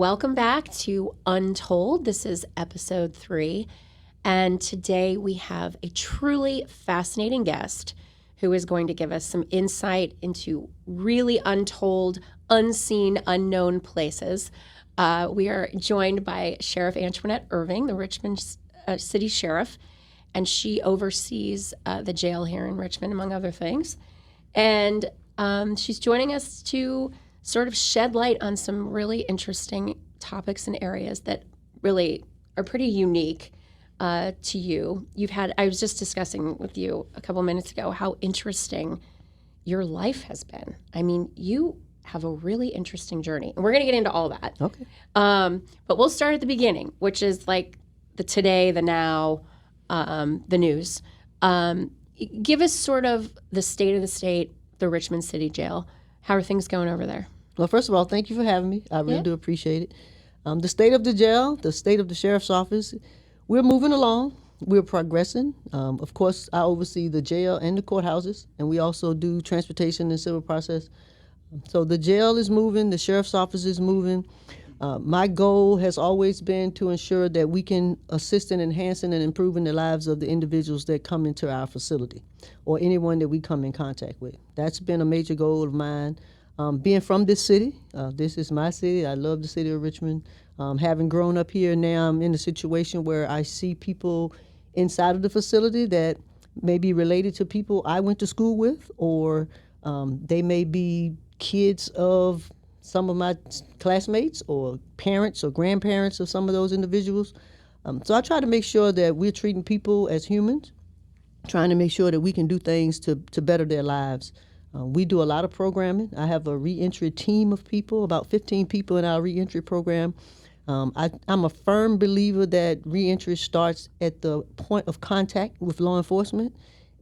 welcome back to Untold. This is episode 3. And today we have a truly fascinating guest who is going to give us some insight into really untold, unseen, unknown places. We are joined by Sheriff Antionette Irving, the Richmond City Sheriff, and she oversees the jail here in Richmond, among other things. And she's joining us to sort of shed light on some really interesting topics and areas that really are pretty unique to you. I was just discussing with you a couple minutes ago how interesting your life has been. I mean, you have a really interesting journey, and we're going to get into all that. Okay. But we'll start at the beginning, which is like the today, the now, the news. Give us sort of the state of the state, the Richmond City Jail. How are things going over there? Well, first of all, thank you for having me. I really do appreciate it. The state of the jail, the state of the sheriff's office, we're moving along. We're progressing. Of course, I oversee the jail and the courthouses, and we also do transportation and civil process. So the jail is moving, the sheriff's office is moving. My goal has always been to ensure that we can assist in enhancing and improving the lives of the individuals that come into our facility or anyone that we come in contact with. That's been a major goal of mine. Being from this city, this is my city. I love the city of Richmond. Having grown up here, now I'm in a situation where I see people inside of the facility that may be related to people I went to school with, or they may be kids of some of my classmates or parents or grandparents of some of those individuals. So I try to make sure that we're treating people as humans, trying to make sure that we can do things to better their lives. We do a lot of programming. I have a reentry team of people, about 15 people in our reentry program. I'm a firm believer that reentry starts at the point of contact with law enforcement.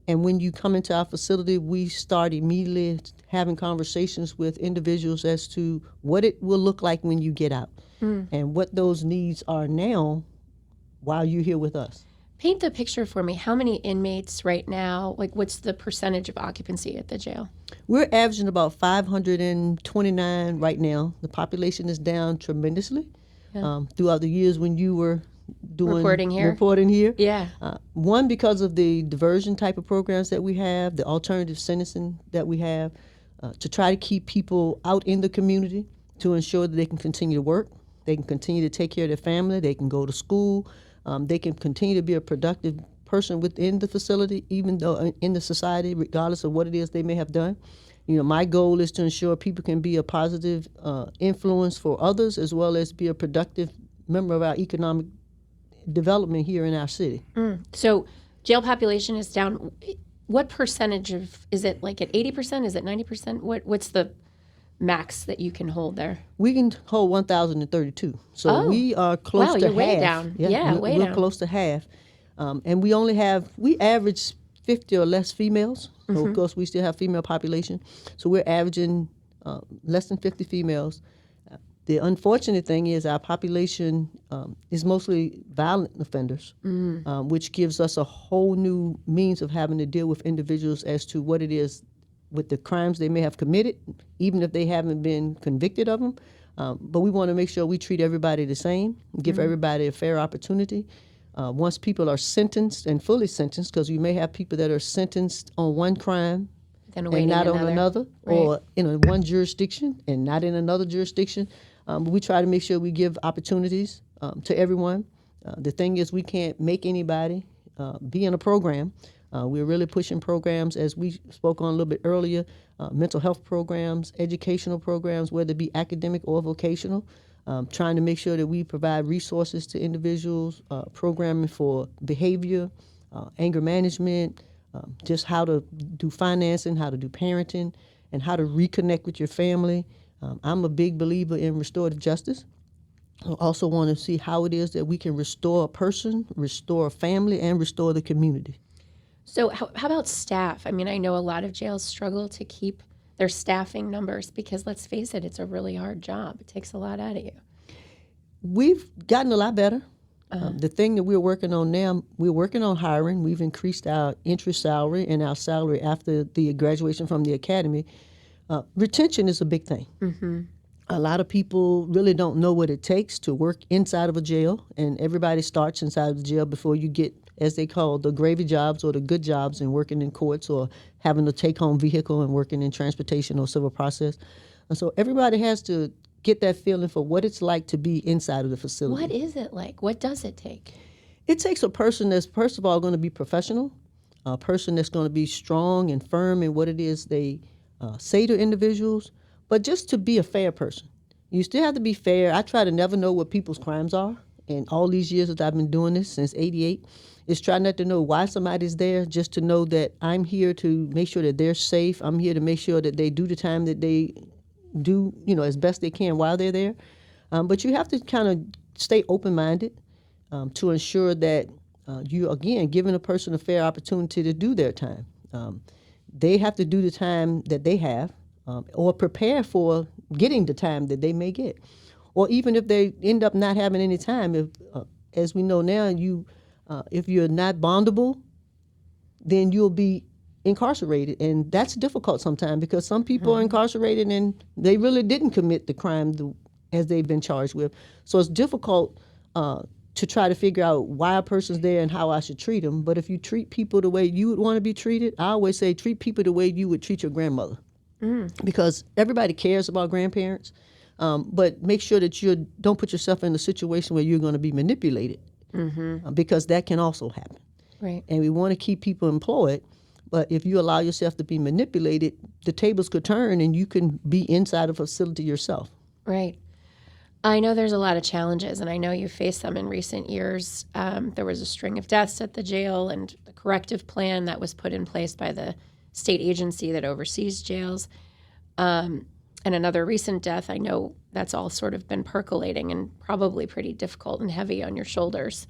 And when you come into our facility, we start immediately having conversations with individuals as to what it will look like when you get out and what those needs are now while you're here with us. Paint the picture for me. How many inmates right now? Like, what's the percentage of occupancy at the jail? We're averaging about 529 right now. The population is down tremendously throughout the years when you were doing reporting here. Yeah. One, because of the diversion type of programs that we have, the alternative sentencing that we have, to try to keep people out in the community to ensure that they can continue to work, they can continue to take care of their family, they can go to school, they can continue to be a productive person within the facility, even though in the society, regardless of what it is they may have done. You know, my goal is to ensure people can be a positive influence for others, as well as be a productive member of our economic development here in our city. So jail population is down. What percentage is it, like at 80%? Is it 90%? What's the max that you can hold there? We can hold 1,032. So we are close to half. Way down. Way we're down. Close to half. And we average 50 or less females. So of course we still have female population. So we're averaging less than 50 females. The unfortunate thing is our population is mostly violent offenders, which gives us a whole new means of having to deal with individuals as to what it is with the crimes they may have committed, even if they haven't been convicted of them. But we want to make sure we treat everybody the same, give everybody a fair opportunity. Once people are sentenced and fully sentenced, because you may have people that are sentenced on one crime and not on another, right, or in one jurisdiction and not in another jurisdiction. But we try to make sure we give opportunities to everyone. The thing is, we can't make anybody be in a program. We're really pushing programs, as we spoke on a little bit earlier, mental health programs, educational programs, whether it be academic or vocational, trying to make sure that we provide resources to individuals, programming for behavior, anger management, just how to do financing, how to do parenting, and how to reconnect with your family. I'm a big believer in restorative justice. I also want to see how it is that we can restore a person, restore a family, and restore the community. So how about staff? I mean, I know a lot of jails struggle to keep their staffing numbers because, let's face it, it's a really hard job. It takes a lot out of you. We've gotten a lot better. The thing that we're working on now, we're working on hiring. We've increased our entry salary and our salary after the graduation from the academy. Retention is a big thing. A lot of people really don't know what it takes to work inside of a jail, and everybody starts inside of the jail before you get, as they call, the gravy jobs or the good jobs and working in courts or having a take-home vehicle and working in transportation or civil process. And so everybody has to get that feeling for what it's like to be inside of the facility. What is it like? What does it take? It takes a person that's, first of all, going to be professional, a person that's going to be strong and firm in what it is they say to individuals, but just to be a fair person. You still have to be fair. I try to never know what people's crimes are. And all these years that I've been doing this, since '88, is try not to know why somebody's there, just to know that I'm here to make sure that they're safe. I'm here to make sure that they do the time that they do, as best they can while they're there. But you have to kind of stay open-minded to ensure that you, again, giving a person a fair opportunity to do their time. They have to do the time that they have or prepare for getting the time that they may get. Or even if they end up not having any time, if, as we know now, if you're not bondable, then you'll be incarcerated. And that's difficult sometimes because some people are incarcerated and they really didn't commit the crime as they've been charged with. So it's difficult to try to figure out why a person's there and how I should treat them. But if you treat people the way you would want to be treated, I always say treat people the way you would treat your grandmother. Because everybody cares about grandparents, but make sure that you don't put yourself in a situation where you're going to be manipulated, because that can also happen. Right. And we want to keep people employed, but if you allow yourself to be manipulated, the tables could turn and you can be inside of a facility yourself. Right. I know there's a lot of challenges, and I know you faced them in recent years. There was a string of deaths at the jail and the corrective plan that was put in place by the state agency that oversees jails. And another recent death, I know that's all sort of been percolating and probably pretty difficult and heavy on your shoulders.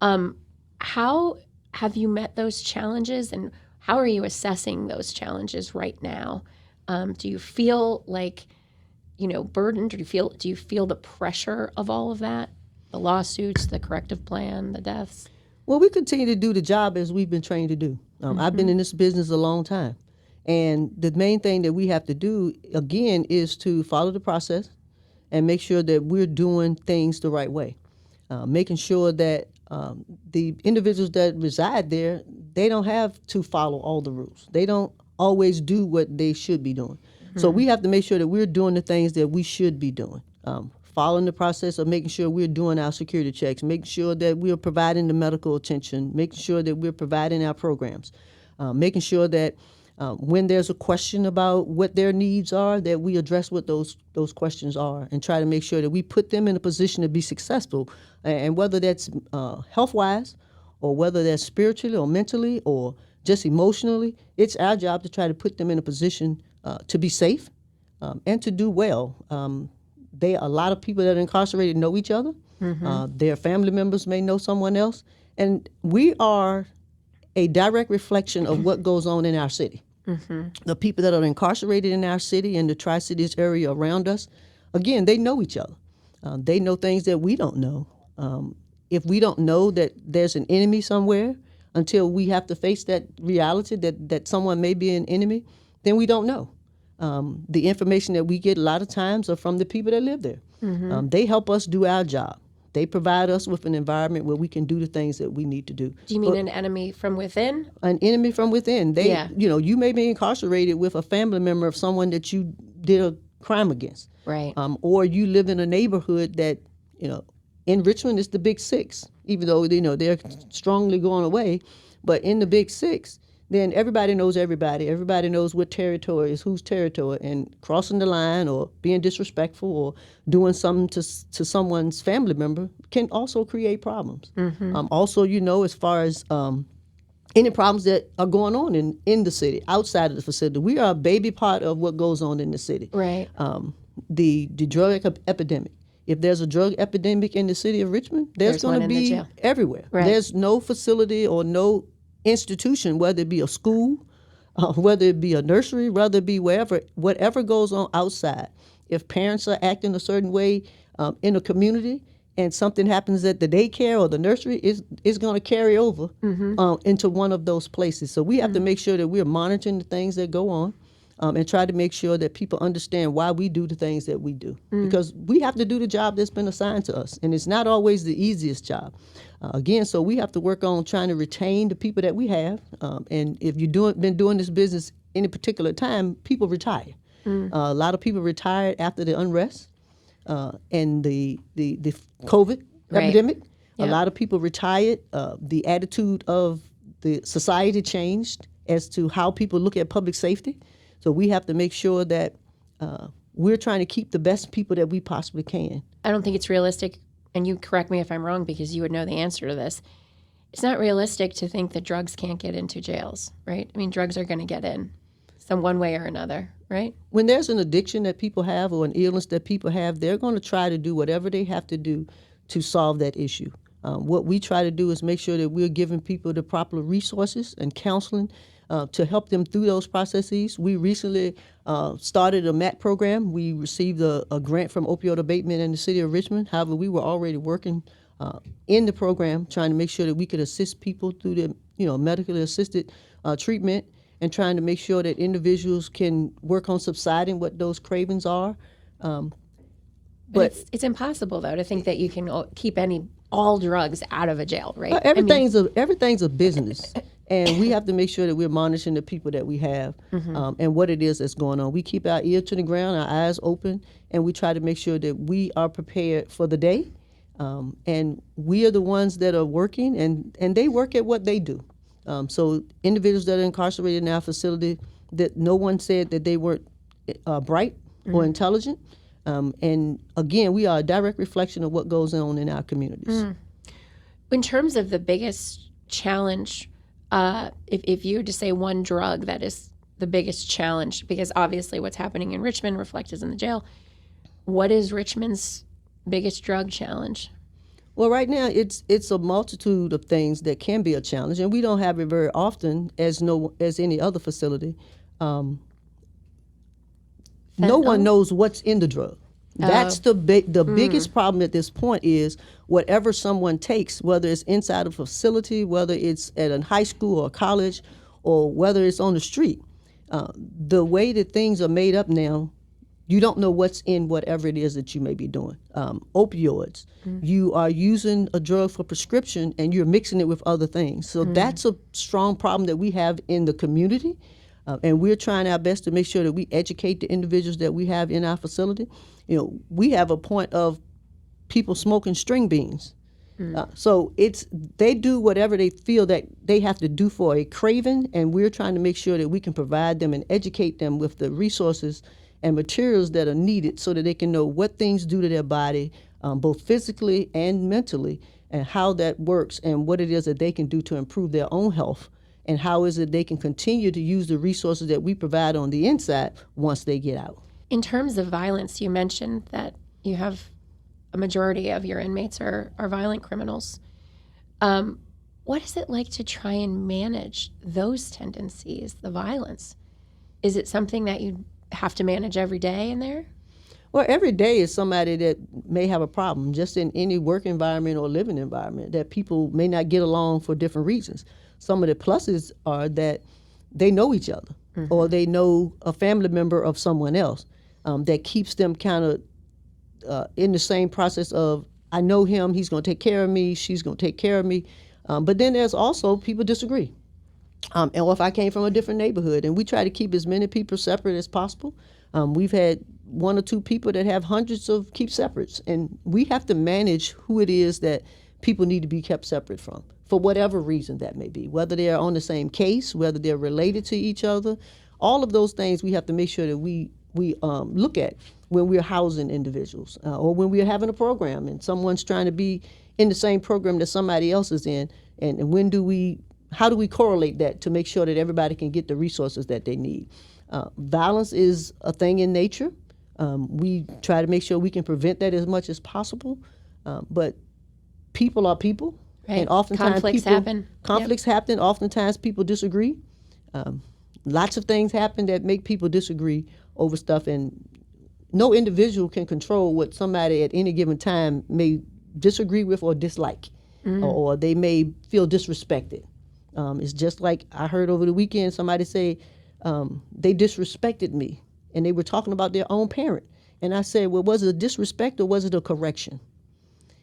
How have you met those challenges, and how are you assessing those challenges right now? Do you feel like, burdened? Do you feel the pressure of all of that? The lawsuits, the corrective plan, the deaths? Well, we continue to do the job as we've been trained to do. I've been in this business a long time. And the main thing that we have to do, again, is to follow the process and make sure that we're doing things the right way. Making sure that the individuals that reside there, they don't have to follow all the rules. They don't always do what they should be doing. So we have to make sure that we're doing the things that we should be doing. Following the process of making sure we're doing our security checks, making sure that we're providing the medical attention, making sure that we're providing our programs, making sure that when there's a question about what their needs are, that we address what those questions are and try to make sure that we put them in a position to be successful. And whether that's health-wise or whether that's spiritually or mentally or just emotionally, it's our job to try to put them in a position to be safe and to do well. A lot of people that are incarcerated know each other. Their family members may know someone else. And we are a direct reflection of what goes on in our city. The people that are incarcerated in our city and the Tri-Cities area around us, again, they know each other. They know things that we don't know. If we don't know that there's an enemy somewhere until we have to face that reality that someone may be an enemy, then we don't know. The information that we get a lot of times are from the people that live there. They help us do our job. They provide us with an environment where we can do the things that we need to do. Do you mean an enemy from within? An enemy from within. You may be incarcerated with a family member of someone that you did a crime against. Right. Or you live in a neighborhood that, in Richmond it's the Big Six, even though, they're strongly going away. But in the Big Six, then everybody knows everybody. Everybody knows what territory is whose territory, and crossing the line or being disrespectful or doing something to someone's family member can also create problems. Also, as far as any problems that are going on in the city, outside of the facility, we are a baby part of what goes on in the city. Right. The drug epidemic. If there's a drug epidemic in the city of Richmond, there's going to be everywhere. Right. There's no facility or no institution, whether it be a school, whether it be a nursery, whether it be whatever goes on outside. If parents are acting a certain way in a community and something happens at the daycare or the nursery, it's going to carry over into one of those places. So we have to make sure that we're monitoring the things that go on. and try to make sure that people understand why we do the things that we do. Because we have to do the job that's been assigned to us, and it's not always the easiest job. Again, so we have to work on trying to retain the people that we have. And if you've been doing this business any particular time, people retire. A lot of people retired after the unrest and the COVID epidemic. A lot of people retired. The attitude of the society changed as to how people look at public safety. So we have to make sure that we're trying to keep the best people that we possibly can. I don't think it's realistic, and you correct me if I'm wrong because you would know the answer to this. It's not realistic to think that drugs can't get into jails, right? I mean, drugs are going to get in some one way or another, right? When there's an addiction that people have or an illness that people have, they're going to try to do whatever they have to do to solve that issue. What we try to do is make sure that we're giving people the proper resources and counseling to help them through those processes. We recently started a MAT program. We received a grant from opioid abatement in the city of Richmond. However, we were already working in the program trying to make sure that we could assist people through the medically assisted treatment and trying to make sure that individuals can work on subsiding what those cravings are. But it's impossible, though, to think that you can keep all drugs out of a jail, right? Everything's a business, and we have to make sure that we're monitoring the people that we have and what it is that's going on. We keep our ear to the ground, our eyes open, and we try to make sure that we are prepared for the day. And we are the ones that are working, and they work at what they do. So individuals that are incarcerated in our facility, that no one said that they weren't bright or intelligent. And again, we are a direct reflection of what goes on in our communities. In terms of the biggest challenge, if you were to say one drug that is the biggest challenge, because obviously what's happening in Richmond reflects in the jail, what is Richmond's biggest drug challenge? Well, right now it's a multitude of things that can be a challenge, and we don't have it very often as any other facility. No one knows what's in the drug. That's the biggest problem at this point is whatever someone takes, whether it's inside a facility, whether it's at a high school or college, or whether it's on the street. The way that things are made up now, you don't know what's in whatever it is that you may be doing. Opioids, you are using a drug for prescription and you're mixing it with other things. So that's a strong problem that we have in the community. And we're trying our best to make sure that we educate the individuals that we have in our facility. We have a point of people smoking string beans. So they do whatever they feel that they have to do for a craving, and we're trying to make sure that we can provide them and educate them with the resources and materials that are needed so that they can know what things do to their body, both physically and mentally, and how that works and what it is that they can do to improve their own health. And how is it they can continue to use the resources that we provide on the inside once they get out. In terms of violence, you mentioned that you have a majority of your inmates are violent criminals. What is it like to try and manage those tendencies, the violence? Is it something that you have to manage every day in there? Well, every day is somebody that may have a problem, just in any work environment or living environment, that people may not get along for different reasons. Some of the pluses are that they know each other, or they know a family member of someone else that keeps them kind of in the same process of, I know him, he's going to take care of me, she's going to take care of me. But then there's also people disagree. And if I came from a different neighborhood, and we try to keep as many people separate as possible. We've had one or two people that have hundreds of keep separates, and we have to manage who it is that people need to be kept separate from, for whatever reason that may be, whether they're on the same case, whether they're related to each other. All of those things we have to make sure that we look at when we're housing individuals, or when we're having a program and someone's trying to be in the same program that somebody else is in, and how do we correlate that to make sure that everybody can get the resources that they need. Violence is a thing in nature. We try to make sure we can prevent that as much as possible, but people are people. Right. And oftentimes conflicts happen. Oftentimes people disagree. Lots of things happen that make people disagree over stuff, and no individual can control what somebody at any given time may disagree with or dislike, or they may feel disrespected. It's just like I heard over the weekend somebody say, they disrespected me, and they were talking about their own parent. And I said, well, was it a disrespect or was it a correction?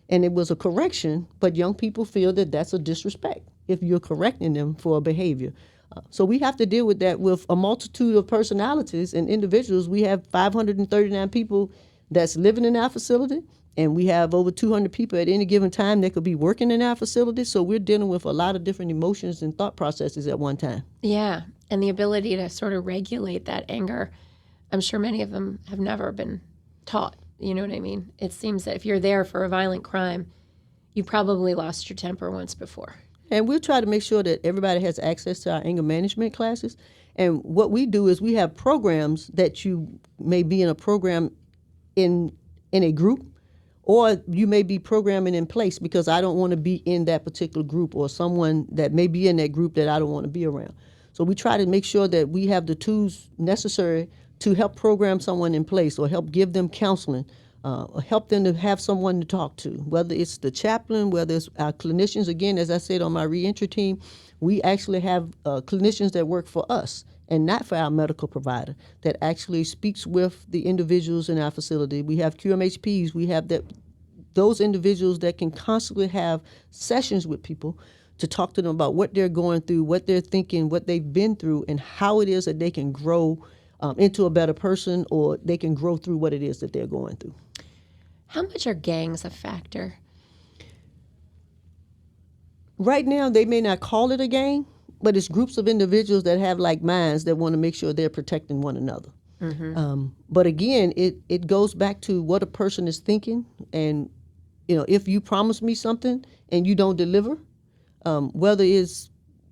And it was a correction, but young people feel that that's a disrespect if you're correcting them for a behavior. So we have to deal with that with a multitude of personalities and individuals. We have 539 people that's living in our facility, and we have over 200 people at any given time that could be working in our facility. So we're dealing with a lot of different emotions and thought processes at one time. Yeah, and the ability to sort of regulate that anger. I'm sure many of them have never been taught. You know what I mean? It seems that if you're there for a violent crime, you probably lost your temper once before. And we'll try to make sure that everybody has access to our anger management classes. And what we do is we have programs that you may be in a program in a group, or you may be programming in place because I don't want to be in that particular group, or someone that may be in that group that I don't want to be around. So we try to make sure that we have the tools necessary to help program someone in place, or help give them counseling, or help them to have someone to talk to, whether it's the chaplain, whether it's our clinicians. Again, as I said, on my reentry team, we actually have clinicians that work for us and not for our medical provider that actually speaks with the individuals in our facility. We have QMHPs. We have those individuals that can constantly have sessions with people to talk to them about what they're going through, what they're thinking, what they've been through, and how it is that they can grow into a better person, or they can grow through what it is that they're going through. How much are gangs a factor? Right now, they may not call it a gang, but it's groups of individuals that have like minds that want to make sure they're protecting one another. Mm-hmm. But again, it goes back to what a person is thinking. And, if you promise me something and you don't deliver, whether it's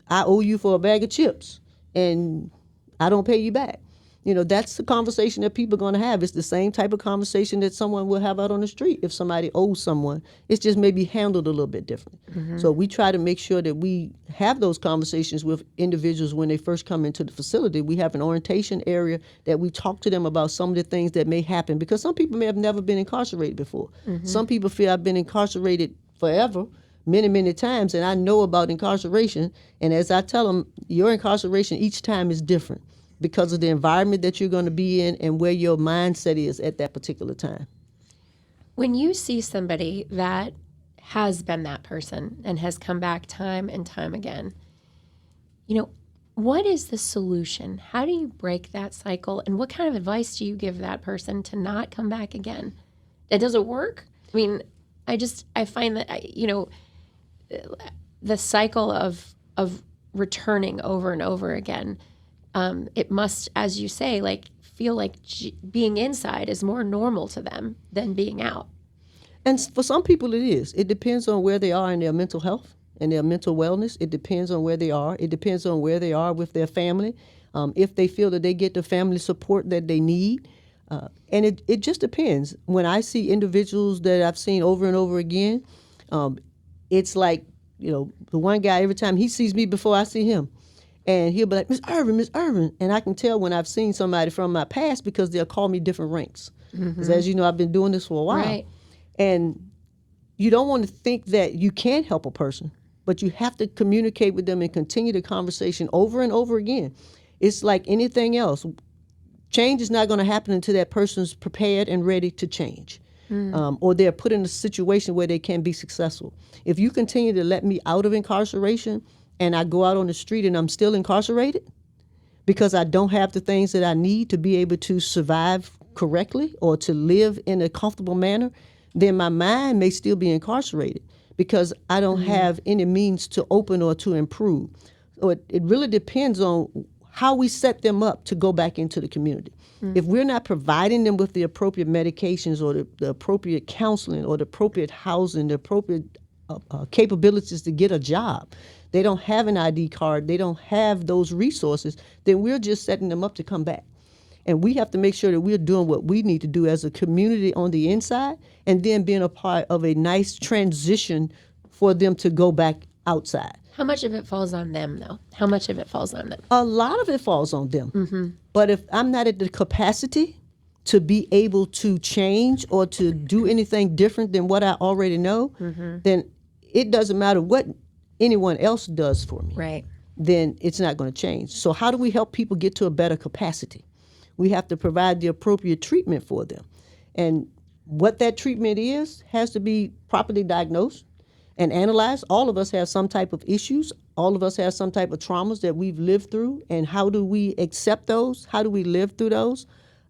I owe you for a bag of chips and I don't pay you back, that's the conversation that people are going to have. It's the same type of conversation that someone will have out on the street if somebody owes someone. It's just maybe handled a little bit different. Mm-hmm. So we try to make sure that we have those conversations with individuals when they first come into the facility. We have an orientation area that we talk to them about some of the things that may happen, because some people may have never been incarcerated before. Mm-hmm. Some people feel I've been incarcerated forever, many, many times, and I know about incarceration. And as I tell them, your incarceration each time is different, because of the environment that you're going to be in and where your mindset is at that particular time. When you see somebody that has been that person and has come back time and time again, what is the solution? How do you break that cycle? And what kind of advice do you give that person to not come back again? That doesn't work? I mean, I find that, the cycle of returning over and over again, it must, as you say, feel like being inside is more normal to them than being out. And for some people it is. It depends on where they are in their mental health and their mental wellness. It depends on where they are. It depends on where they are with their family, if they feel that they get the family support that they need. And it just depends. When I see individuals that I've seen over and over again, it's like, the one guy, every time he sees me before I see him, and he'll be like, Miss Irving. And I can tell when I've seen somebody from my past, because they'll call me different ranks. Because as you know, I've been doing this for a while. Right. And you don't want to think that you can't help a person, but you have to communicate with them and continue the conversation over and over again. It's like anything else. Change is not going to happen until that person's prepared and ready to change. Or they're put in a situation where they can be successful. If you continue to let me out of incarceration, and I go out on the street and I'm still incarcerated because I don't have the things that I need to be able to survive correctly or to live in a comfortable manner, then my mind may still be incarcerated because I don't have any means to open or to improve. So it really depends on how we set them up to go back into the community. If we're not providing them with the appropriate medications or the appropriate counseling or the appropriate housing, the appropriate capabilities to get a job, they don't have an ID card, they don't have those resources, then we're just setting them up to come back. And we have to make sure that we're doing what we need to do as a community on the inside, and then being a part of a nice transition for them to go back outside. How much of it falls on them, though? How much of it falls on them? A lot of it falls on them. But if I'm not at the capacity to be able to change or to do anything different than what I already know, then it doesn't matter what anyone else does for me. Right. then it's not going to change. So how do we help people get to a better capacity? We have to provide the appropriate treatment for them. And what that treatment is has to be properly diagnosed and analyzed. All of us have some type of issues. All of us have some type of traumas that we've lived through. And how do we accept those? How do we live through those?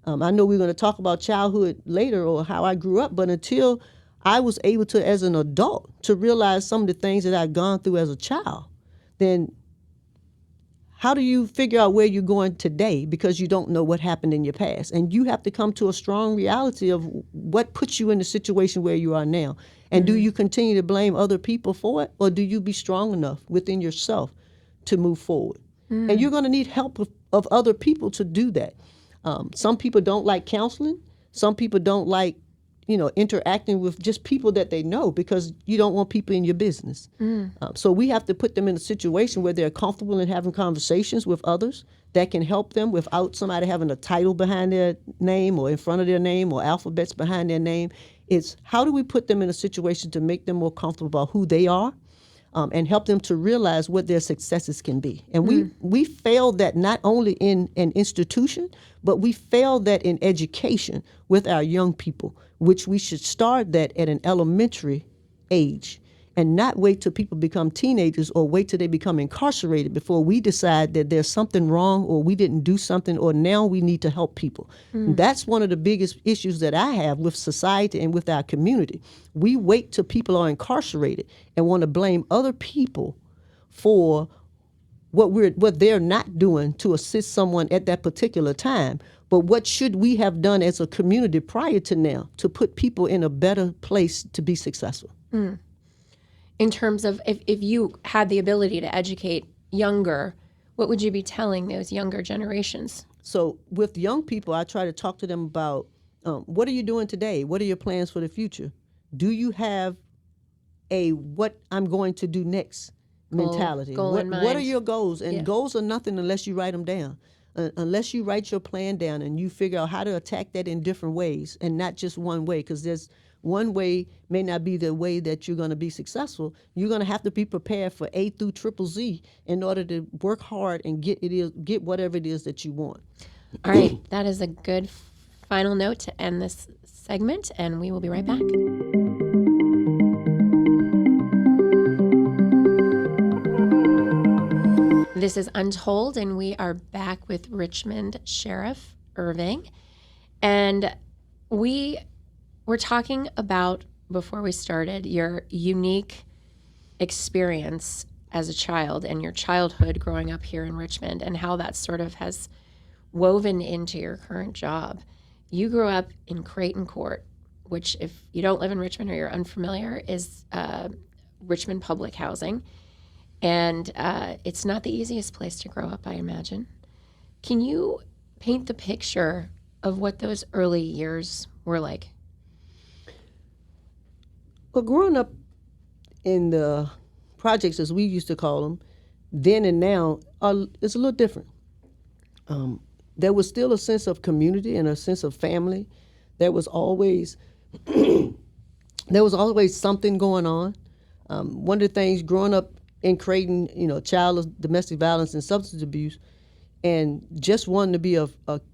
I know we're going to talk about childhood later or how I grew up, but until I was able to, as an adult, to realize some of the things that I'd gone through as a child, then how do you figure out where you're going today because you don't know what happened in your past? And you have to come to a strong reality of what puts you in the situation where you are now. And do you continue to blame other people for it, or do you be strong enough within yourself to move forward? And you're going to need help of other people to do that. Some people don't like counseling. Some people don't like, interacting with just people that they know because you don't want people in your business. So we have to put them in a situation where they're comfortable in having conversations with others that can help them without somebody having a title behind their name or in front of their name or alphabets behind their name. It's how do we put them in a situation to make them more comfortable about who they are and help them to realize what their successes can be. And we failed that not only in an institution, but we failed that in education with our young people, which we should start that at an elementary age and not wait till people become teenagers or wait till they become incarcerated before we decide that there's something wrong or we didn't do something or now we need to help people. That's one of the biggest issues that I have with society and with our community. We wait till people are incarcerated and want to blame other people for what they're not doing to assist someone at that particular time. But what should we have done as a community prior to now to put people in a better place to be successful? In terms of if you had the ability to educate younger, what would you be telling those younger generations? So with young people, I try to talk to them about what are you doing today? What are your plans for the future? Do you have a what I'm going to do next mentality? Goal in mind. What are your goals? And goals are nothing unless you write them down. Unless you write your plan down and you figure out how to attack that in different ways and not just one way, because there's one way may not be the way that you're going to be successful. You're going to have to be prepared for A through triple Z in order to work hard and get whatever it is that you want. All right, that is a good final note to end this segment, and we will be right back. This is Untold, and we are back with Richmond Sheriff Irving. And we were talking about, before we started, your unique experience as a child and your childhood growing up here in Richmond and how that sort of has woven into your current job. You grew up in Creighton Court, which, if you don't live in Richmond or you're unfamiliar, is Richmond public housing. And it's not the easiest place to grow up, I imagine. Can you paint the picture of what those early years were like? Well, growing up in the projects, as we used to call them, then and now, it's a little different. There was still a sense of community and a sense of family. There was always something going on. One of the things growing up in Creighton, child of domestic violence and substance abuse, and just wanting to be a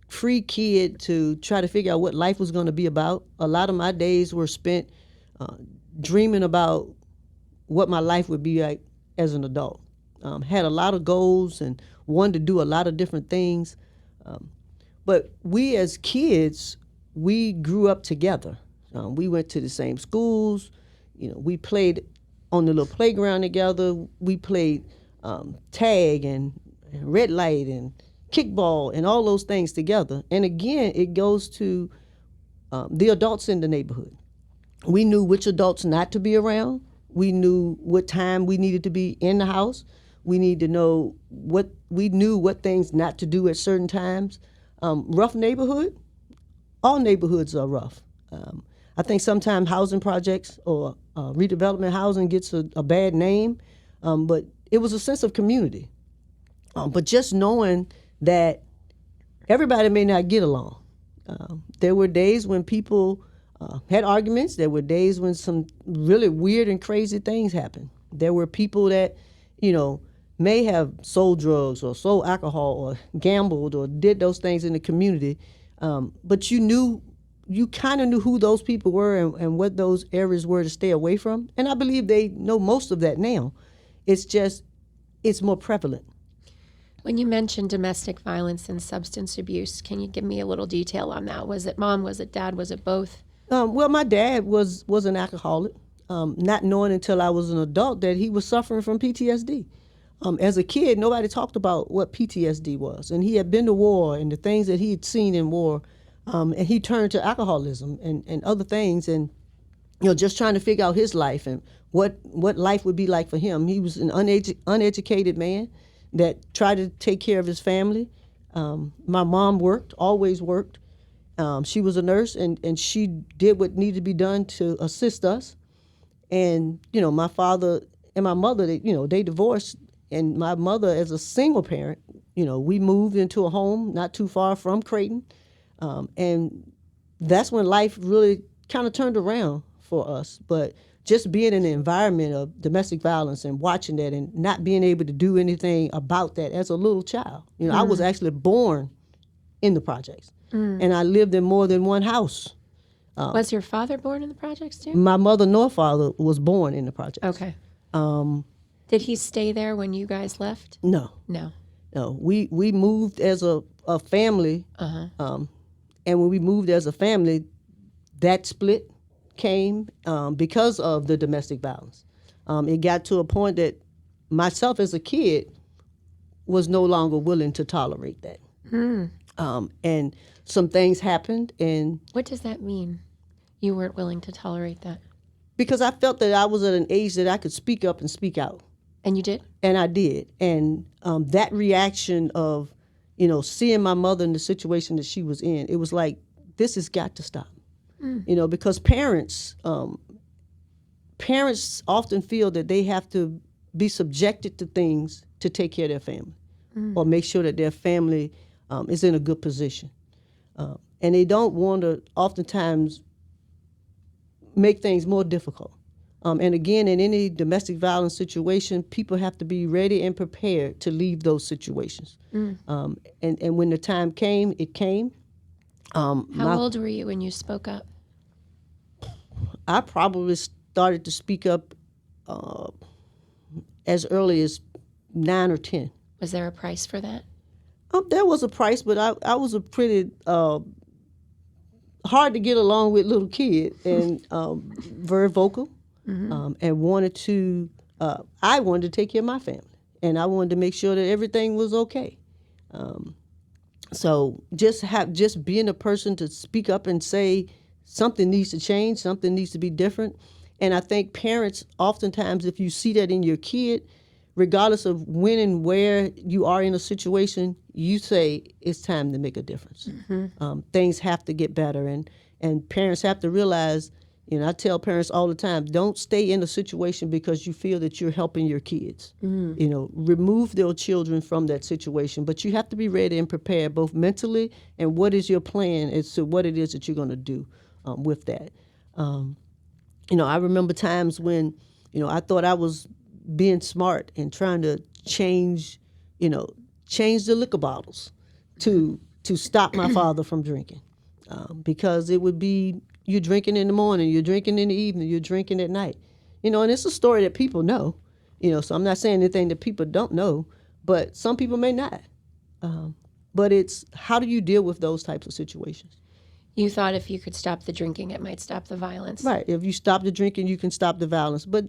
free kid to try to figure out what life was going to be about. A lot of my days were spent dreaming about what my life would be like as an adult. Had a lot of goals and wanted to do a lot of different things. But we as kids, we grew up together. We went to the same schools. We played on the little playground together. We played tag and red light and kickball and all those things together. And again, it goes to the adults in the neighborhood. We knew which adults not to be around. We knew what time we needed to be in the house. We need to know what things not to do at certain times. Rough neighborhood, all neighborhoods are rough. I think sometimes housing projects or redevelopment housing gets a bad name, but it was a sense of community. But just knowing that everybody may not get along. There were days when people had arguments. There were days when some really weird and crazy things happened. There were people that, may have sold drugs or sold alcohol or gambled or did those things in the community, but you kind of knew who those people were and what those areas were to stay away from. And I believe they know most of that now. It's just, it's more prevalent. When you mentioned domestic violence and substance abuse, can you give me a little detail on that? Was it mom? Was it dad? Was it both? Well, my dad was an alcoholic, not knowing until I was an adult that he was suffering from PTSD. As a kid, nobody talked about what PTSD was. And he had been to war and the things that he had seen in war. And he turned to alcoholism and other things and, just trying to figure out his life and what life would be like for him. He was an uneducated man that tried to take care of his family. My mom always worked. She was a nurse and she did what needed to be done to assist us. And, my father and my mother, they divorced. And my mother, as a single parent, we moved into a home not too far from Creighton. And that's when life really kind of turned around for us. But just being in an environment of domestic violence and watching that and not being able to do anything about that as a little child. I was actually born in the projects. And I lived in more than one house. Was your father born in the projects too? My mother nor father was born in the projects. Okay. Did he stay there when you guys left? No. No. We moved as a family. And when we moved as a family, that split came because of the domestic violence. It got to a point that myself as a kid was no longer willing to tolerate that. And some things happened. And what does that mean? You weren't willing to tolerate that? Because I felt that I was at an age that I could speak up and speak out. And you did? And I did. And that reaction of, seeing my mother in the situation that she was in, it was like, this has got to stop. Because parents often feel that they have to be subjected to things to take care of their family or make sure that their family is in a good position. And they don't want to oftentimes make things more difficult. And again, in any domestic violence situation, people have to be ready and prepared to leave those situations. And when the time came, it came. How old were you when you spoke up? I probably started to speak up as early as 9 or 10. Was there a price for that? There was a price, but I was a pretty hard to get along with little kid and very vocal. And wanted to, I wanted to take care of my family, and I wanted to make sure that everything was okay. So just being a person to speak up and say something needs to change, something needs to be different. And I think parents, oftentimes, if you see that in your kid, regardless of when and where you are in a situation, you say it's time to make a difference. Things have to get better, and parents have to realize. I tell parents all the time, don't stay in a situation because you feel that you're helping your kids. Remove their children from that situation. But you have to be ready and prepared, both mentally and what is your plan as to what it is that you're going to do with that. I remember times when, I thought I was being smart and trying to change the liquor bottles to stop my father from drinking. Because it would be, you're drinking in the morning, you're drinking in the evening, you're drinking at night. And it's a story that people know, so I'm not saying anything that people don't know, but some people may not. But it's, how do you deal with those types of situations? You thought if you could stop the drinking, it might stop the violence. Right. If you stop the drinking, you can stop the violence. But,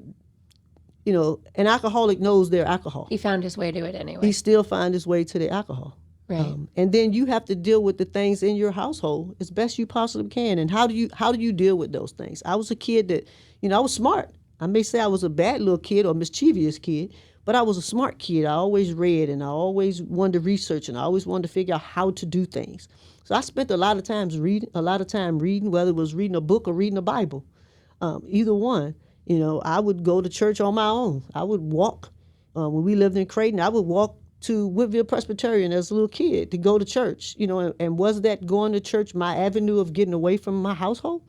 an alcoholic knows their alcohol. He found his way to it anyway. He still found his way to the alcohol. Right. And then you have to deal with the things in your household as best you possibly can. And how do you deal with those things? I was a kid that, I was smart. I may say I was a bad little kid or mischievous kid, but I was a smart kid. I always read and I always wanted to research and I always wanted to figure out how to do things. So I spent a lot of time reading, whether it was reading a book or reading a Bible, either one. I would go to church on my own. I would walk. When we lived in Creighton, I would walk to Whitfield Presbyterian as a little kid to go to church, and was that going to church my avenue of getting away from my household?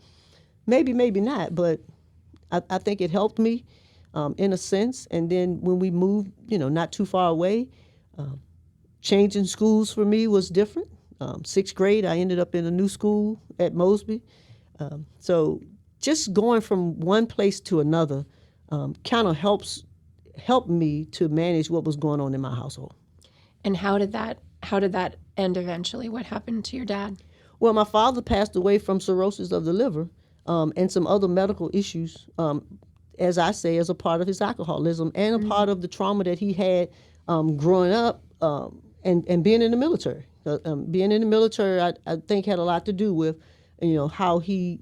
Maybe not, but I think it helped me. in a sense. And then when we moved, not too far away, changing schools for me was different. Sixth grade, I ended up in a new school at Mosby. So just going from one place to another kind of helped me to manage what was going on in my household. And how did that end eventually? What happened to your dad? Well, my father passed away from cirrhosis of the liver and some other medical issues, as I say, as a part of his alcoholism and a part of the trauma that he had growing up and being in the military. Being in the military, I think, had a lot to do with, how he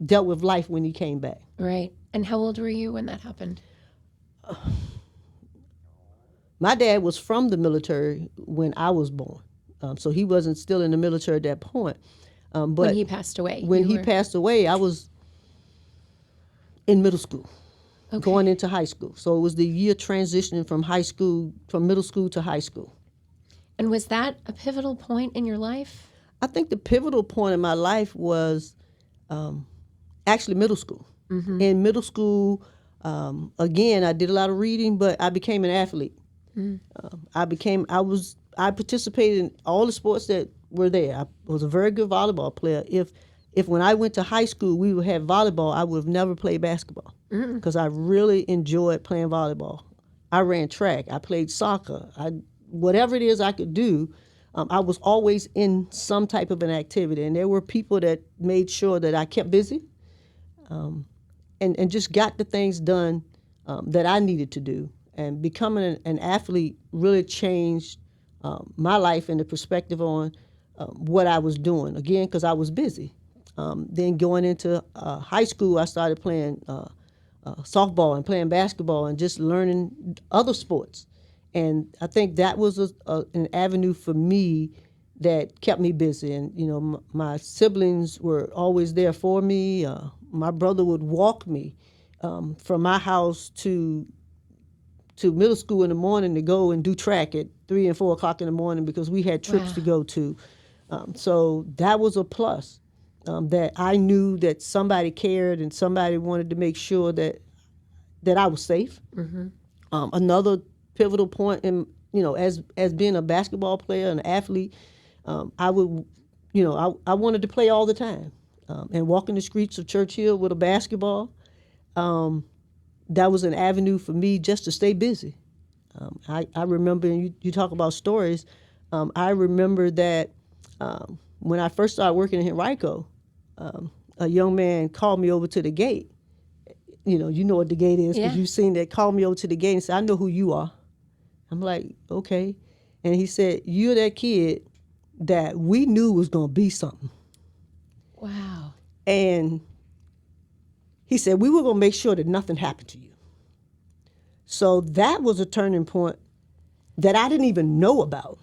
dealt with life when he came back. Right. And how old were you when that happened? My dad was from the military when I was born, so he wasn't still in the military at that point. But when he passed away? When he passed away, I was in middle school, going into high school. So it was the year transitioning from middle school to high school. And was that a pivotal point in your life? I think the pivotal point in my life was actually middle school. Mm-hmm. In middle school, again, I did a lot of reading, but I became an athlete. Mm-hmm. I participated in all the sports that were there. I was a very good volleyball player. If when I went to high school we would have volleyball, I would have never played basketball because I really enjoyed playing volleyball. I ran track. I played soccer. Whatever it is I could do, I was always in some type of an activity. And there were people that made sure that I kept busy and just got the things done that I needed to do. And becoming an athlete really changed my life and the perspective on what I was doing, again, because I was busy. Then going into high school, I started playing softball and playing basketball and just learning other sports. And I think that was an avenue for me that kept me busy. And, my siblings were always there for me. My brother would walk me from my house to middle school in the morning to go and do track at 3 and 4 o'clock in the morning because we had trips to go to. So that was a plus, that I knew that somebody cared and somebody wanted to make sure that I was safe. Mm-hmm. Another pivotal point in, as being a basketball player and an athlete, I wanted to play all the time and walking the streets of Churchill with a basketball. That was an avenue for me just to stay busy. I remember, and you talk about stories, I remember that when I first started working in Henrico, a young man called me over to the gate. You know what the gate is because you've seen that. Called me over to the gate and said, "I know who you are." I'm like, okay. And he said, "You're that kid that we knew was going to be something." Wow. And he said, "We were going to make sure that nothing happened to you." So that was a turning point that I didn't even know about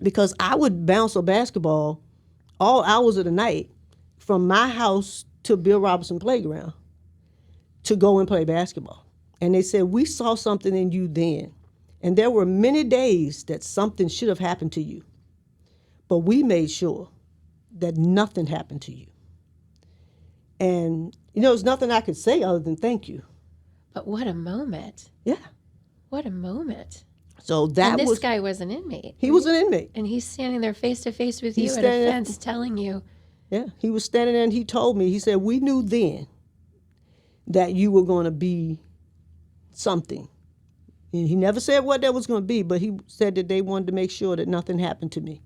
because I would bounce a basketball all hours of the night from my house to Bill Robinson Playground to go and play basketball. And they said, "We saw something in you then. And there were many days that something should have happened to you. But we made sure that nothing happened to you." And, there's nothing I could say other than thank you. But what a moment. Yeah. What a moment. So that and this guy was an inmate. He was an inmate. And he's standing there face to face with you at a fence telling you. Yeah, he was standing there and he told me, he said, "We knew then that you were going to be something." And he never said what that was going to be, but he said that they wanted to make sure that nothing happened to me.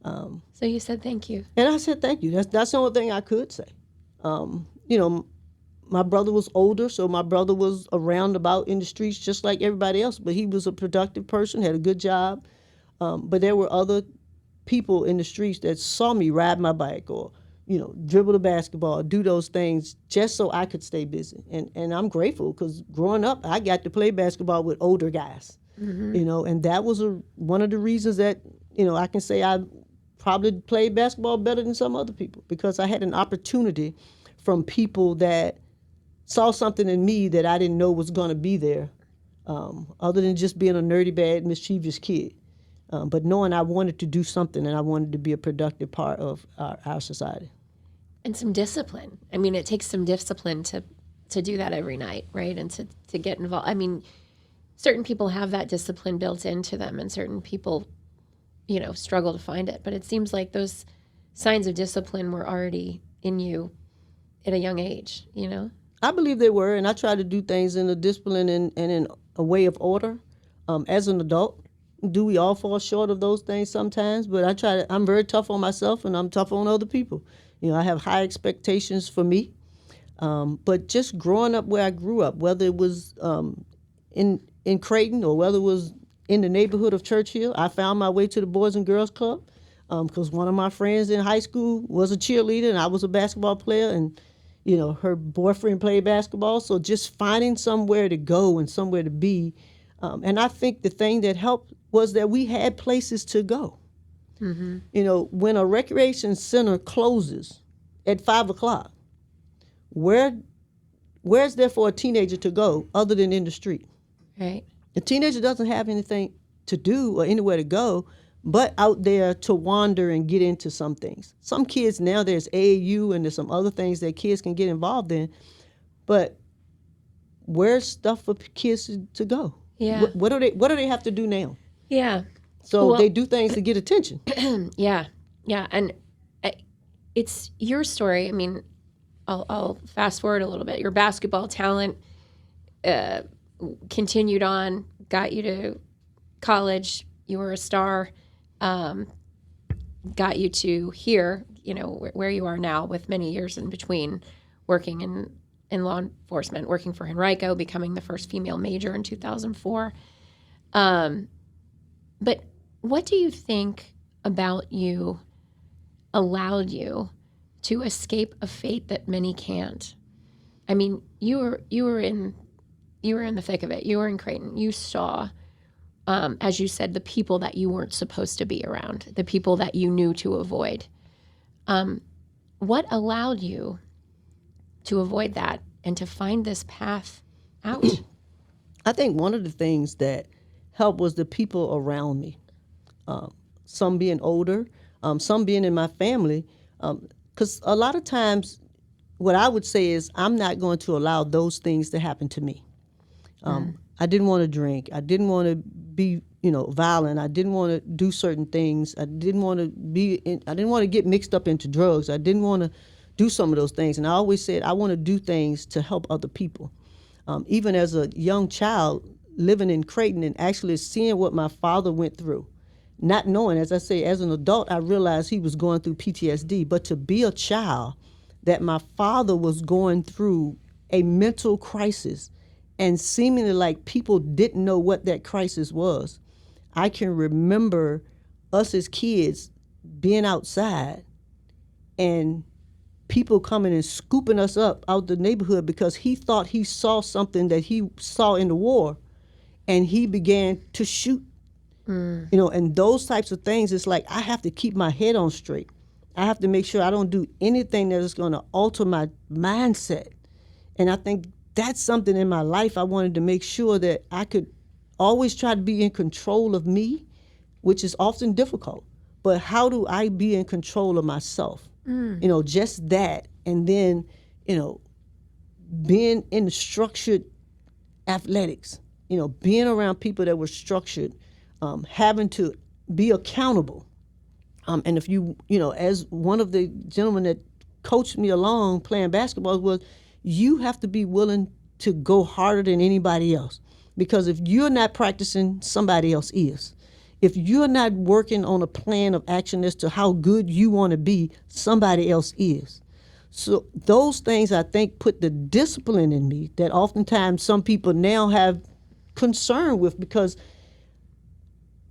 So you said thank you. And I said thank you. That's the only thing I could say. My brother was older, so my brother was around about in the streets just like everybody else, but he was a productive person, had a good job. But there were other people in the streets that saw me ride my bike or, dribble the basketball, do those things just so I could stay busy. And I'm grateful because growing up, I got to play basketball with older guys, and that was one of the reasons that, I can say I probably played basketball better than some other people because I had an opportunity from people that saw something in me that I didn't know was going to be there, other than just being a nerdy, bad, mischievous kid. But knowing I wanted to do something and I wanted to be a productive part of our society. And some discipline. I mean, it takes some discipline to to do that every night, right? And to get involved. I mean, certain people have that discipline built into them, and certain people, struggle to find it. But it seems like those signs of discipline were already in you at a young age, I believe they were, and I try to do things in a discipline and in a way of order. As an adult, do we all fall short of those things sometimes? But I'm very tough on myself, and I'm tough on other people. I have high expectations for me. But just growing up where I grew up, whether it was in Creighton or whether it was in the neighborhood of Churchill, I found my way to the Boys and Girls Club because one of my friends in high school was a cheerleader and I was a basketball player, and her boyfriend played basketball. So just finding somewhere to go and somewhere to be. And I think the thing that helped was that we had places to go. Mm-hmm. When a recreation center closes at 5 o'clock, where's there for a teenager to go other than in the street? Right. The teenager doesn't have anything to do or anywhere to go but out there to wander and get into some things. Some kids now, there's AAU and there's some other things that kids can get involved in, but where's stuff for kids to go? Yeah. What do they have to do now? Yeah. So they do things to get attention. Yeah. Yeah. And it's your story. I mean, I'll fast forward a little bit. Your basketball talent continued on, got you to college. You were a star, got you to here, where you are now with many years in between working in law enforcement, working for Henrico, becoming the first female major in 2004. But what do you think about you allowed you to escape a fate that many can't? I mean, you were in the thick of it. You were in Creighton. You saw, as you said, the people that you weren't supposed to be around, the people that you knew to avoid. What allowed you to avoid that and to find this path out? I think one of the things that helped was the people around me. Some being older, some being in my family. Because a lot of times what I would say is I'm not going to allow those things to happen to me. I didn't want to drink. I didn't want to be, violent. I didn't want to do certain things. I didn't want to get mixed up into drugs. I didn't want to do some of those things. And I always said I want to do things to help other people. Even as a young child living in Creighton and actually seeing what my father went through, not knowing, as I say, as an adult, I realized he was going through PTSD. But to be a child that my father was going through a mental crisis and seemingly like people didn't know what that crisis was. I can remember us as kids being outside and people coming and scooping us up out the neighborhood because he thought he saw something that he saw in the war, and he began to shoot. And those types of things, it's like I have to keep my head on straight. I have to make sure I don't do anything that is going to alter my mindset. And I think that's something in my life I wanted to make sure that I could always try to be in control of me, which is often difficult. But how do I be in control of myself? Just that. And then, being in the structured athletics, being around people that were structured, having to be accountable. And if as one of the gentlemen that coached me along playing basketball was, you have to be willing to go harder than anybody else. Because if you're not practicing, somebody else is. If you're not working on a plan of action as to how good you want to be, somebody else is. So those things, I think, put the discipline in me that oftentimes some people now have concern with, because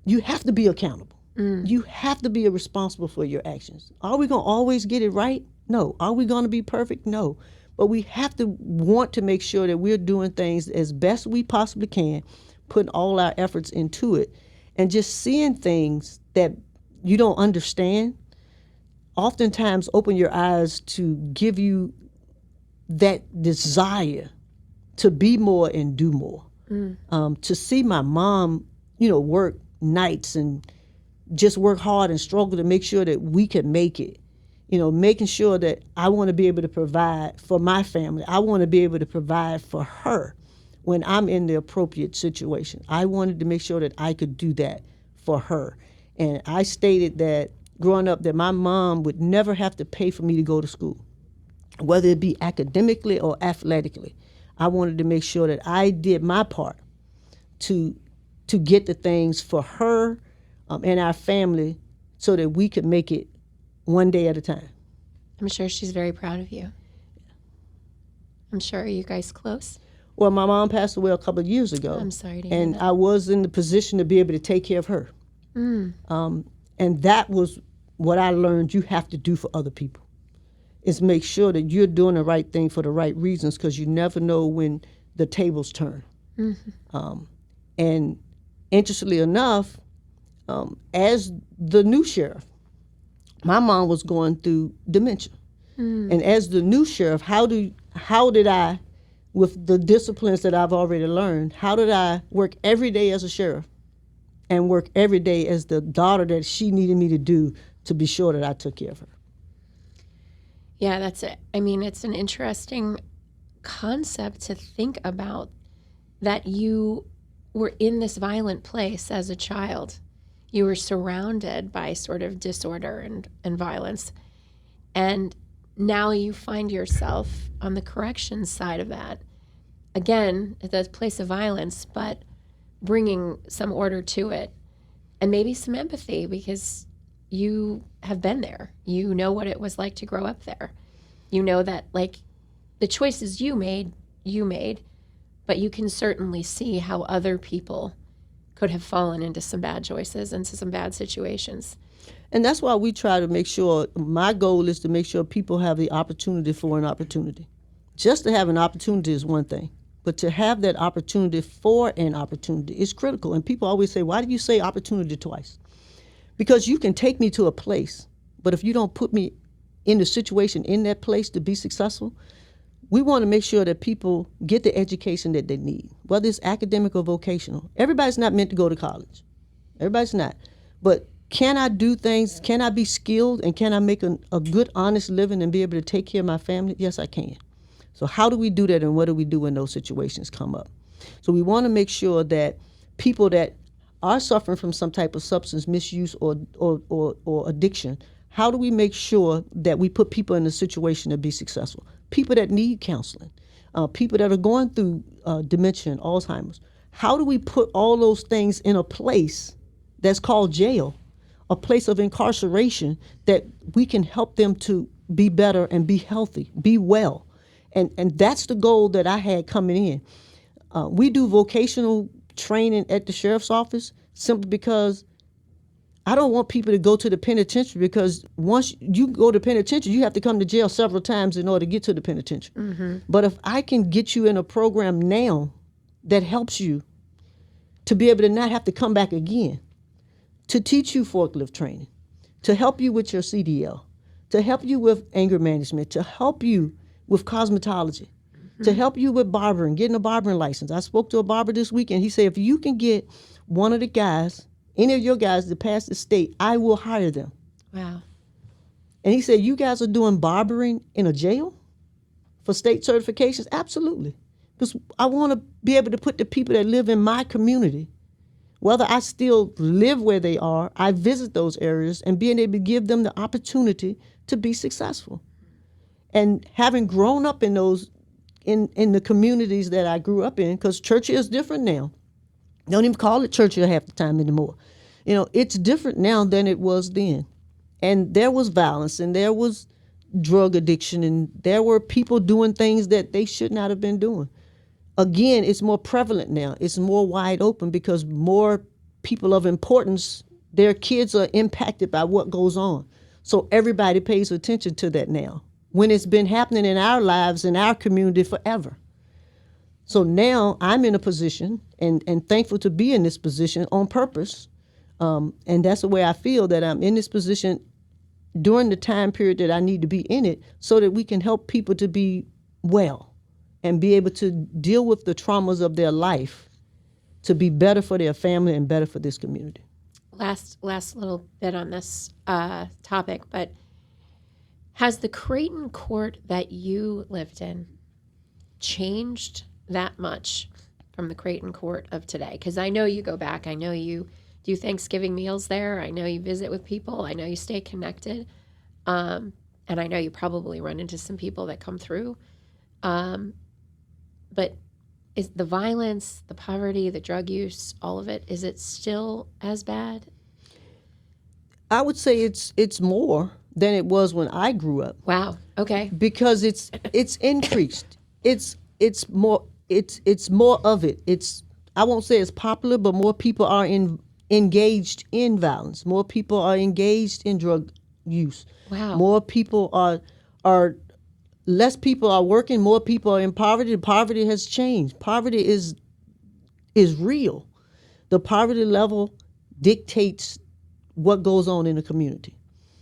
you have to be accountable. You have to be responsible for your actions. Are we going to always get it right? No. Are we going to be perfect? No. But we have to want to make sure that we're doing things as best we possibly can, putting all our efforts into it, and just seeing things that you don't understand oftentimes open your eyes to give you that desire to be more and do more. To see my mom, work nights and just work hard and struggle to make sure that we could make it. making sure that I want to be able to provide for my family. I want to be able to provide for her when I'm in the appropriate situation. I wanted to make sure that I could do that for her. And I stated that growing up that my mom would never have to pay for me to go to school, whether it be academically or athletically. I wanted to make sure that I did my part to get the things for her and our family so that we could make it one day at a time. I'm sure she's very proud of you. I'm sure. Are you guys close? Well, my mom passed away a couple of years ago. I'm sorry to hear and that. I was in the position to be able to take care of her. And that was what I learned you have to do for other people, is make sure that you're doing the right thing for the right reasons, because you never know when the tables turn. And interestingly enough, as the new sheriff, my mom was going through dementia. And as the new sheriff, how did I, with the disciplines that I've already learned, how did I work every day as a sheriff and work every day as the daughter that she needed me to do to be sure that I took care of her? Yeah, that's it. I mean, it's an interesting concept to think about, that you were in this violent place as a child. You were surrounded by sort of disorder and violence. And now you find yourself on the corrections side of that. Again, at the place of violence, but bringing some order to it. And maybe some empathy, because you have been there. You know what it was like to grow up there. You know that, like, the choices you made, but you can certainly see how other people could have fallen into some bad choices, into some bad situations. And that's why we try to make sure, my goal is to make sure people have the opportunity for an opportunity. Just to have an opportunity is one thing, but to have that opportunity for an opportunity is critical. And people always say, why do you say opportunity twice? Because you can take me to a place, but if you don't put me in the situation in that place to be successful, we want to make sure that people get the education that they need, whether it's academic or vocational. Everybody's not meant to go to college. Everybody's not. But can I do things? Can I be skilled? And can I make a good, honest living and be able to take care of my family? Yes, I can. So how do we do that, and what do we do when those situations come up? So we want to make sure that people that are suffering from some type of substance misuse or addiction, how do we make sure that we put people in a situation to be successful? People that need counseling, people that are going through dementia and Alzheimer's. How do we put all those things in a place that's called jail, a place of incarceration, that we can help them to be better and be healthy, be well? And that's the goal that I had coming in. We do vocational training at the sheriff's office simply because I don't want people to go to the penitentiary, because once you go to penitentiary, you have to come to jail several times in order to get to the penitentiary. But if I can get you in a program now that helps you to be able to not have to come back again, to teach you forklift training, to help you with your CDL, to help you with anger management, to help you with cosmetology, to help you with barbering, getting a barbering license. I spoke to a barber this weekend. He said, if you can get one of the guys, any of your guys to pass the state, I will hire them. Wow. And he said, you guys are doing barbering in a jail for state certifications? Absolutely. Because I want to be able to put the people that live in my community, whether I still live where they are, I visit those areas, and being able to give them the opportunity to be successful. And having grown up in those, in the communities that I grew up in, because church is different now. They don't even call it church half the time anymore. It's different now than it was then. And there was violence, and there was drug addiction, and there were people doing things that they should not have been doing. Again, it's more prevalent now. It's more wide open because more people of importance, their kids are impacted by what goes on. So everybody pays attention to that now, when it's been happening in our lives, in our community forever. So now I'm in a position, and thankful to be in this position on purpose. And that's the way I feel, that I'm in this position during the time period that I need to be in it, so that we can help people to be well and be able to deal with the traumas of their life to be better for their family and better for this community. Last little bit on this topic, but Has the Creighton Court that you lived in changed that much from the Creighton Court of today? Because I know you go back. I know you do Thanksgiving meals there. I know you visit with people. I know you stay connected. And I know you probably run into some people that come through. But is the violence, the poverty, the drug use, all of it, is it still as bad? I would say it's more than it was when I grew up. Wow. Okay. Because it's increased. It's more of it. It's, I won't say it's popular, but more people are engaged in violence. More people are engaged in drug use. Wow. More people are less people are working, more people are in poverty. Poverty has changed. Poverty is real. The poverty level dictates what goes on in the community.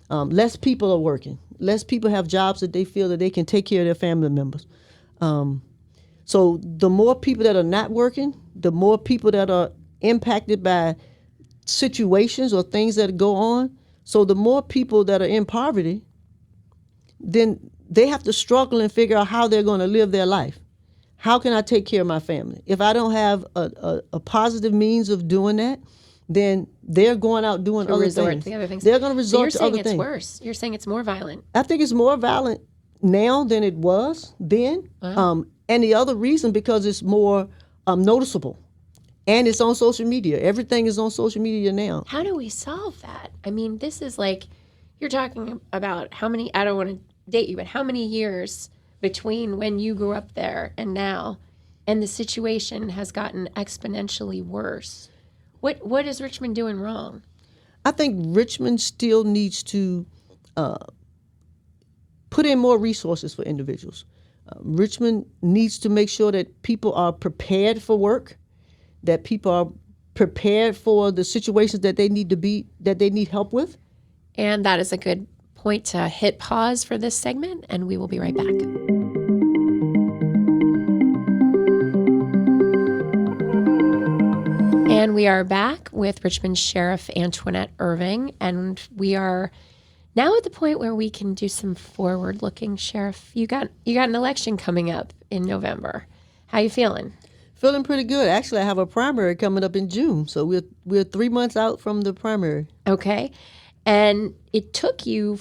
Less people are working. Less people have jobs that they feel that they can take care of their family members. So the more people that are not working, the more people that are impacted by situations or things that go on. So the more people that are in poverty, then they have to struggle and figure out how they're going to live their life. How can I take care of my family? If I don't have a positive means of doing that, then they're going out doing other things. They're going to resort to other things. You're saying it's worse. You're saying it's more violent. I think it's more violent now than it was then. Wow. And the other reason, because it's more noticeable. And it's on social media. Everything is on social media now. How do we solve that? I mean, this is like, you're talking about how many, I don't want to date you, but how many years between when you grew up there and now, and the situation has gotten exponentially worse. What is Richmond doing wrong? I think Richmond still needs to put in more resources for individuals. Richmond needs to make sure that people are prepared for work, that people are prepared for the situations that they need help with. And that is a good point to hit pause for this segment, and we will be right back. And we are back with Richmond Sheriff Antionette Irving, and we are now at the point where we can do some forward-looking. Sheriff, you got an election coming up in November. How you feeling? Feeling pretty good. Actually, I have a primary coming up in June, so we're 3 months out from the primary. Okay, and it took you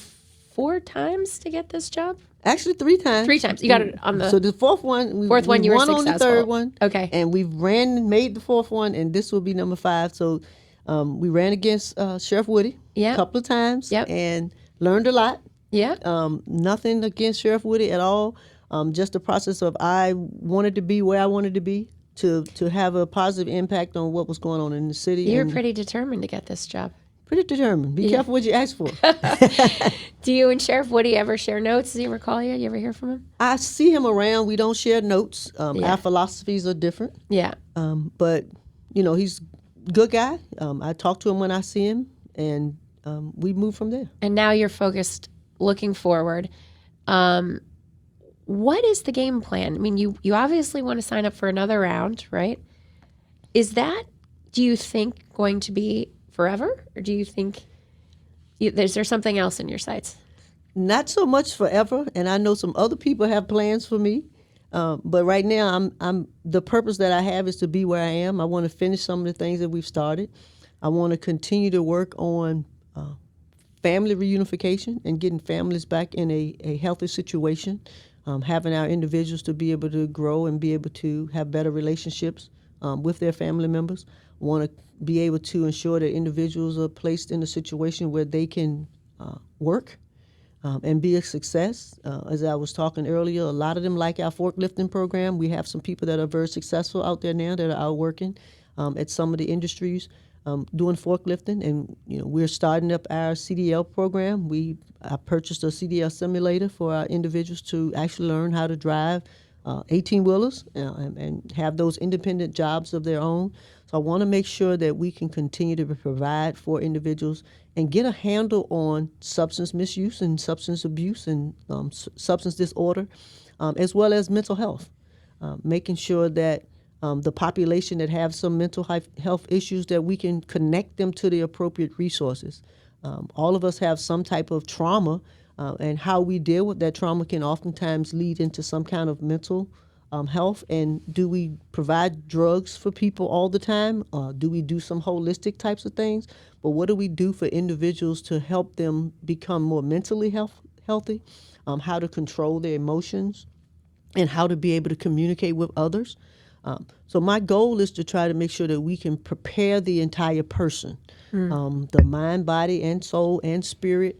4 times to get this job? Actually, 3 times. 3 times. You got it on the... So the fourth one, we you were won successful. On the third one. Okay. And we've made the fourth one, and this will be number 5. So we ran against Sheriff Woody a couple of times and learned a lot. Yeah. Nothing against Sheriff Woody at all. Just the process of I wanted to be where I wanted to be to have a positive impact on what was going on in the city. You're pretty determined to get this job. Pretty determined. Be careful what you ask for. Do you and Sheriff Woody ever share notes? Does he ever call you? You ever hear from him? I see him around. We don't share notes. Our philosophies are different. Yeah. But, he's a good guy. I talk to him when I see him, and we move from there. And now you're focused looking forward. What is the game plan? I mean, you obviously want to sign up for another round, right? Is that, do you think, going to be forever? Or do you think, is there something else in your sights? Not so much forever, and I know some other people have plans for me. But right now, I'm the purpose that I have is to be where I am. I want to finish some of the things that we've started. I want to continue to work on family reunification and getting families back in a healthy situation, having our individuals to be able to grow and be able to have better relationships with their family members. I want to be able to ensure that individuals are placed in a situation where they can work and be a success. As I was talking earlier, a lot of them like our forklifting program. We have some people that are very successful out there now that are out working at some of the industries doing forklifting, and we're starting up our CDL program. I purchased a CDL simulator for our individuals to actually learn how to drive 18-wheelers and have those independent jobs of their own. So I want to make sure that we can continue to provide for individuals and get a handle on substance misuse and substance abuse and substance disorder, as well as mental health, making sure that the population that have some mental health issues, that we can connect them to the appropriate resources. All of us have some type of trauma and how we deal with that trauma can oftentimes lead into some kind of mental health. And do we provide drugs for people all the time? Do we do some holistic types of things? But what do we do for individuals to help them become more mentally healthy? How to control their emotions and how to be able to communicate with others. So my goal is to try to make sure that we can prepare the entire person, the mind, body, and soul and spirit.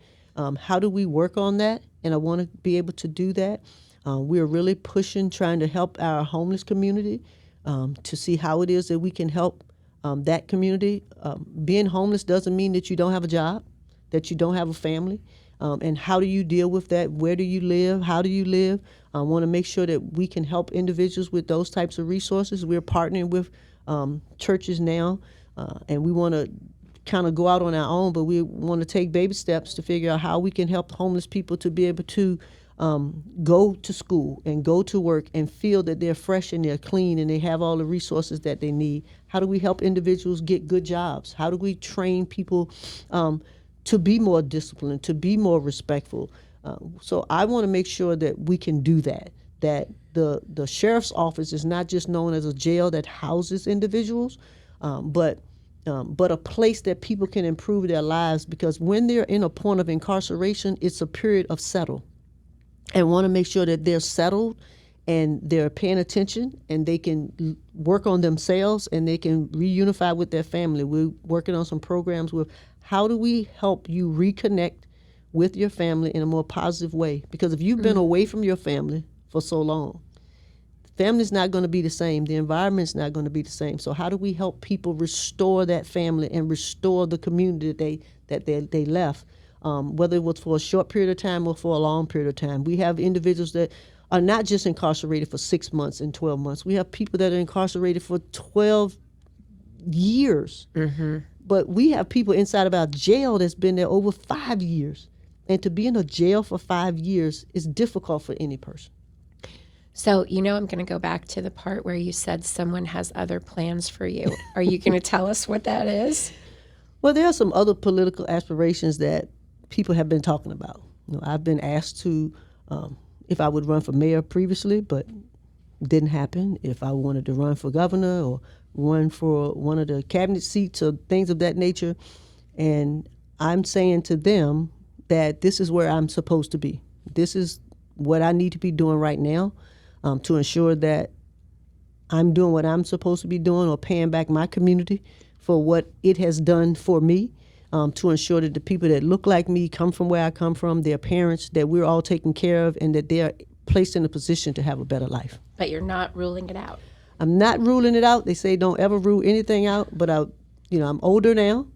How do we work on that? And I want to be able to do that. We're really pushing, trying to help our homeless community to see how it is that we can help that community. Being homeless doesn't mean that you don't have a job, that you don't have a family. And how do you deal with that? Where do you live? How do you live? I want to make sure that we can help individuals with those types of resources. We're partnering with churches now, and we want to kind of go out on our own, but we want to take baby steps to figure out how we can help homeless people to be able to go to school and go to work and feel that they're fresh and they're clean and they have all the resources that they need. How do we help individuals get good jobs? How do we train people to be more disciplined, to be more respectful? So I want to make sure that we can do that the sheriff's office is not just known as a jail that houses individuals, but a place that people can improve their lives, because when they're in a point of incarceration, it's a period of settle. And want to make sure that they're settled and they're paying attention and they can work on themselves and they can reunify with their family. We're working on some programs with how do we help you reconnect with your family in a more positive way? Because if you've been away from your family for so long, family's not going to be the same. The environment's not going to be the same. So how do we help people restore that family and restore the community that they left? Whether it was for a short period of time or for a long period of time. We have individuals that are not just incarcerated for 6 months and 12 months. We have people that are incarcerated for 12 years. Mm-hmm. But we have people inside of our jail that's been there over 5 years. And to be in a jail for 5 years is difficult for any person. So, I'm going to go back to the part where you said someone has other plans for you. Are you going to tell us what that is? Well, there are some other political aspirations that people have been talking about. I've been asked to, if I would run for mayor previously, but didn't happen. If I wanted to run for governor or run for one of the cabinet seats or things of that nature. And I'm saying to them that this is where I'm supposed to be. This is what I need to be doing right now to ensure that I'm doing what I'm supposed to be doing or paying back my community for what it has done for me. To ensure that the people that look like me, come from where I come from, their parents, that we're all taken care of and that they're placed in a position to have a better life. But you're not ruling it out. I'm not ruling it out. They say don't ever rule anything out, but I'm older now.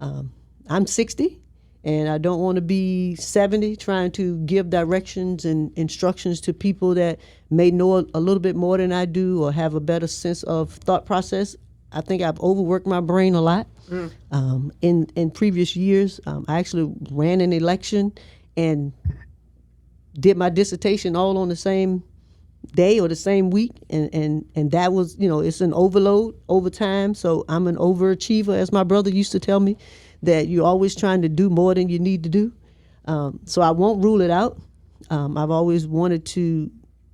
I'm 60, and I don't want to be 70 trying to give directions and instructions to people that may know a little bit more than I do or have a better sense of thought process. I think I've overworked my brain a lot. In previous years, I actually ran an election and did my dissertation all on the same day or the same week, and that was, it's an overload over time. So I'm an overachiever, as my brother used to tell me, that you're always trying to do more than you need to do. So I won't rule it out. I've always wanted to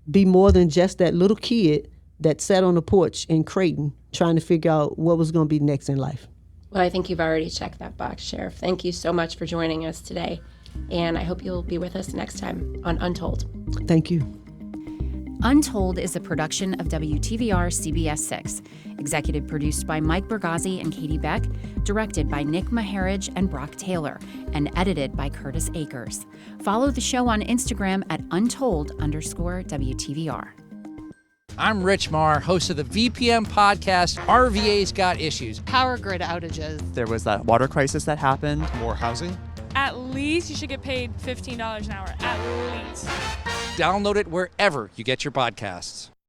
be more than just that little kid that sat on the porch in Creighton trying to figure out what was going to be next in life. Well, I think you've already checked that box, Sheriff. Thank you so much for joining us today. And I hope you'll be with us next time on Untold. Thank you. Untold is a production of WTVR CBS 6, executive produced by Mike Bergazzi and Catie Beck, directed by Nick Maharaj and Brock Taylor, and edited by Curtis Akers. Follow the show on Instagram at Untold_WTVR. I'm Rich Marr, host of the VPM podcast, RVA's Got Issues. Power grid outages. There was that water crisis that happened. More housing. At least you should get paid $15 an hour, at least. Download it wherever you get your podcasts.